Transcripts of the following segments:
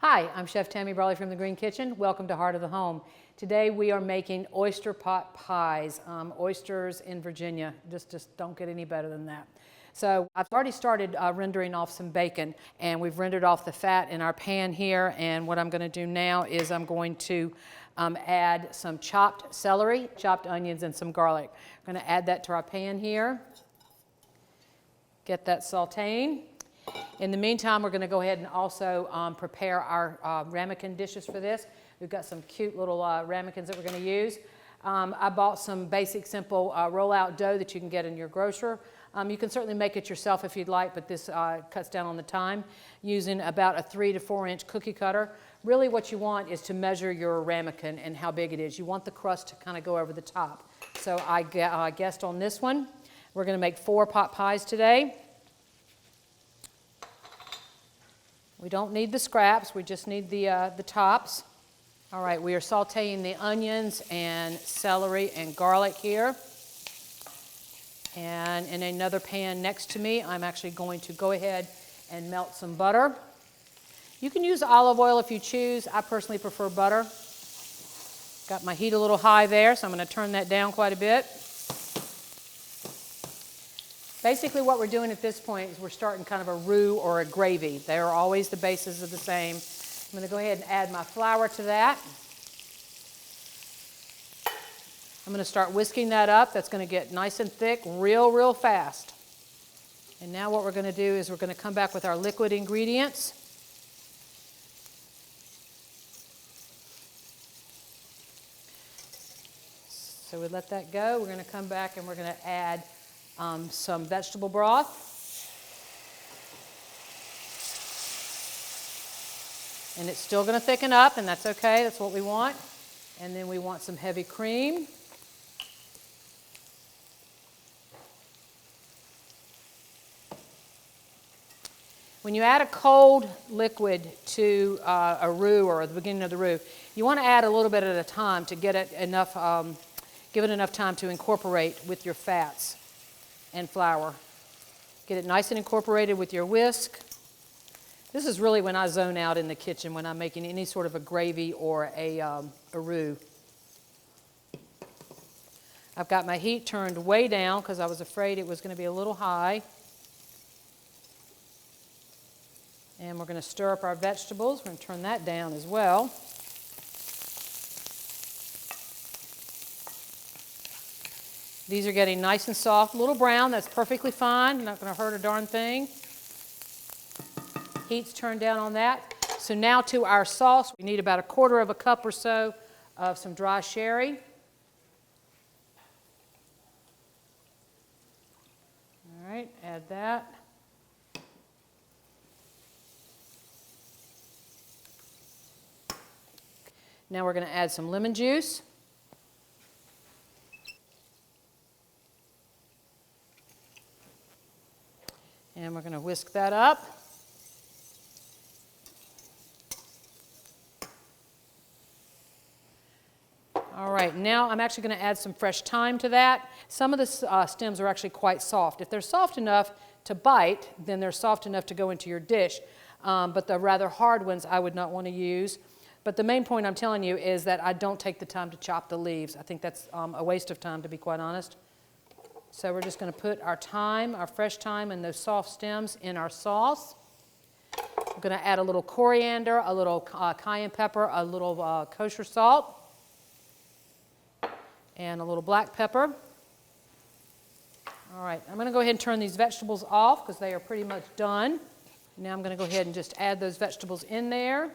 Hi, I'm Chef Tammy Brawley from the Green Kitchen. Welcome to Heart of the Home. Today we are making oyster pot pies. Oysters in Virginia, just don't get any better than that. So I've already started rendering off some bacon, and we've rendered off the fat in our pan here. And what I'm going to do now is I'm going to add some chopped celery, chopped onions, and some garlic. I'm going to add that to our pan here. Get that sauteing. In the meantime, we're going to go ahead and also prepare our ramekin dishes for this. We've got some cute little ramekins that we're going to use. I bought some basic, simple roll-out dough that you can get in your grocer. You can certainly make it yourself if you'd like, but this cuts down on the time. Using about a 3 to 4 inch cookie cutter. Really what you want is to measure your ramekin and how big it is. You want the crust to kind of go over the top. So I guessed on this one. We're going to make 4 pot pies today. We don't need the scraps, we just need the tops. All right, we are sauteing the onions and celery and garlic here. And in another pan next to me, I'm actually going to go ahead and melt some butter. You can use olive oil if you choose. I personally prefer butter. Got my heat a little high there, so I'm going to turn that down quite a bit. Basically what we're doing at this point is we're starting kind of a roux or a gravy. They are always the bases of the same. I'm going to go ahead and add my flour to that. I'm going to start whisking that up. That's going to get nice and thick real fast. And now what we're going to do is we're going to come back with our liquid ingredients. So we let that go. We're going to come back and we're going to add some vegetable broth. And it's still going to thicken up, and that's okay. That's what we want. And then we want some heavy cream. When you add a cold liquid to a roux or at the beginning of the roux, you want to add a little bit at a time to get it enough, give it enough time to incorporate with your fats and flour. Get it nice and incorporated with your whisk. This is really when I zone out in the kitchen when I'm making any sort of a gravy or a roux. I've got my heat turned way down because I was afraid it was going to be a little high. And we're going to stir up our vegetables. We're going to turn that down as well. These are getting nice and soft, a little brown, that's perfectly fine, not going to hurt a darn thing. Heat's turned down on that. So now to our sauce, we need about 1/4 cup or so of some dry sherry. All right, add that. Now we're going to add some lemon juice. And we're going to whisk that up. All right, now I'm actually going to add some fresh thyme to that. Some of the stems are actually quite soft. If they're soft enough to bite, then they're soft enough to go into your dish. But the rather hard ones I would not want to use. But the main point I'm telling you is that I don't take the time to chop the leaves. I think that's a waste of time, to be quite honest. So we're just going to put our thyme, our fresh thyme, and those soft stems in our sauce. We're going to add a little coriander, a little cayenne pepper, a little kosher salt, and a little black pepper. All right, I'm going to go ahead and turn these vegetables off because they are pretty much done. Now I'm going to go ahead and just add those vegetables in there.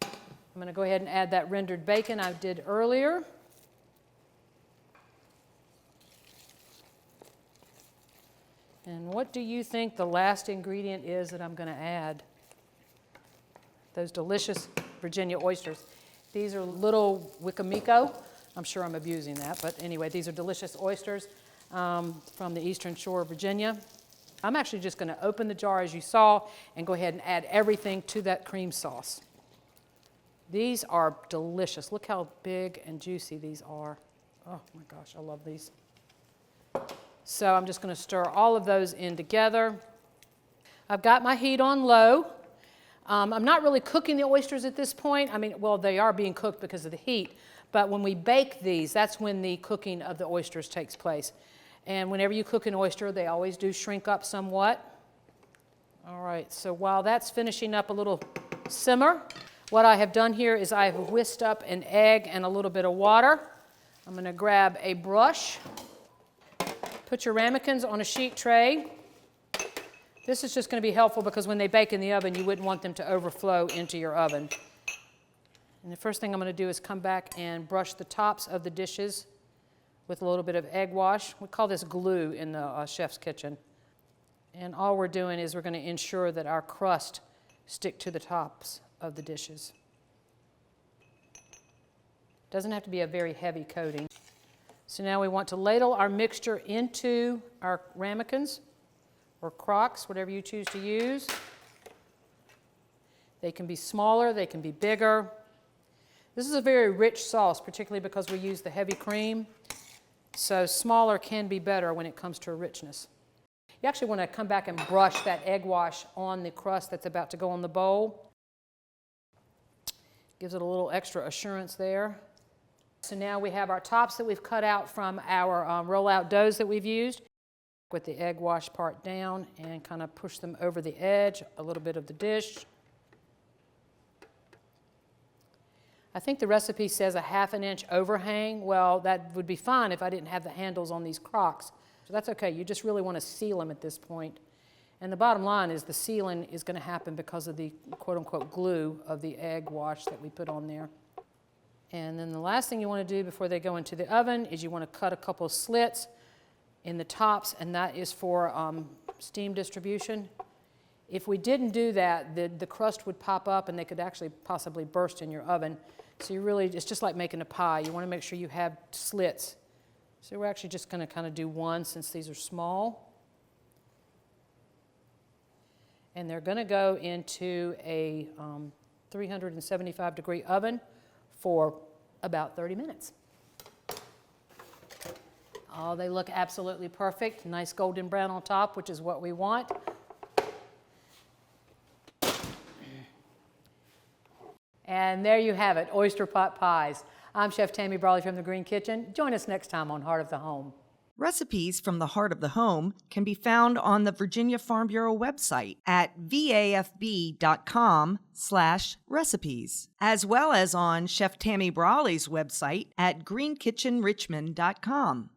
I'm going to go ahead and add that rendered bacon I did earlier. And what do you think the last ingredient is that I'm going to add? Those delicious Virginia oysters. These are little Wikamiko. I'm sure I'm abusing that, but anyway, these are delicious oysters from the eastern shore of Virginia. I'm actually just going to open the jar as you saw and go ahead and add everything to that cream sauce. These are delicious. Look how big and juicy these are. Oh my gosh, I love these. So I'm just going to stir all of those in together. I've got my heat on low. I'm not really cooking the oysters at this point. I mean, well, they are being cooked because of the heat, but when we bake these, that's when the cooking of the oysters takes place. And whenever you cook an oyster, they always do shrink up somewhat. All right, so while that's finishing up a little simmer, what I have done here is I have whisked up an egg and a little bit of water. I'm going to grab a brush, put your ramekins on a sheet tray. This is just going to be helpful because when they bake in the oven, you wouldn't want them to overflow into your oven. And the first thing I'm going to do is come back and brush the tops of the dishes with a little bit of egg wash. We call this glue in the chef's kitchen. And all we're doing is we're going to ensure that our crust stick to the tops of the dishes. Doesn't have to be a very heavy coating. So now we want to ladle our mixture into our ramekins or crocks, whatever you choose to use. They can be smaller, they can be bigger. This is a very rich sauce, particularly because we use the heavy cream. So smaller can be better when it comes to richness. You actually want to come back and brush that egg wash on the crust that's about to go on the bowl. Gives it a little extra assurance there. So now we have our tops that we've cut out from our roll-out doughs that we've used. With the egg wash part down and kind of push them over the edge, a little bit of the dish. I think the recipe says a 1/2 inch overhang. Well, that would be fine if I didn't have the handles on these crocks. So that's okay. You just really want to seal them at this point. And the bottom line is the sealing is going to happen because of the quote-unquote glue of the egg wash that we put on there. And then the last thing you want to do before they go into the oven is you want to cut a couple of slits in the tops, and that is for steam distribution. If we didn't do that, the crust would pop up and they could actually possibly burst in your oven. So you really, it's just like making a pie. You want to make sure you have slits. So we're actually just going to kind of do one since these are small. And they're going to go into a 375-degree oven for about 30 minutes. Oh, they look absolutely perfect. Nice golden brown on top, which is what we want. And there you have it, oyster pot pies. I'm Chef Tammy Brawley from the Green Kitchen. Join us next time on Heart of the Home. Recipes from the Heart of the Home can be found on the Virginia Farm Bureau website at vafb.com/recipes, as well as on Chef Tammy Brawley's website at greenkitchenrichmond.com.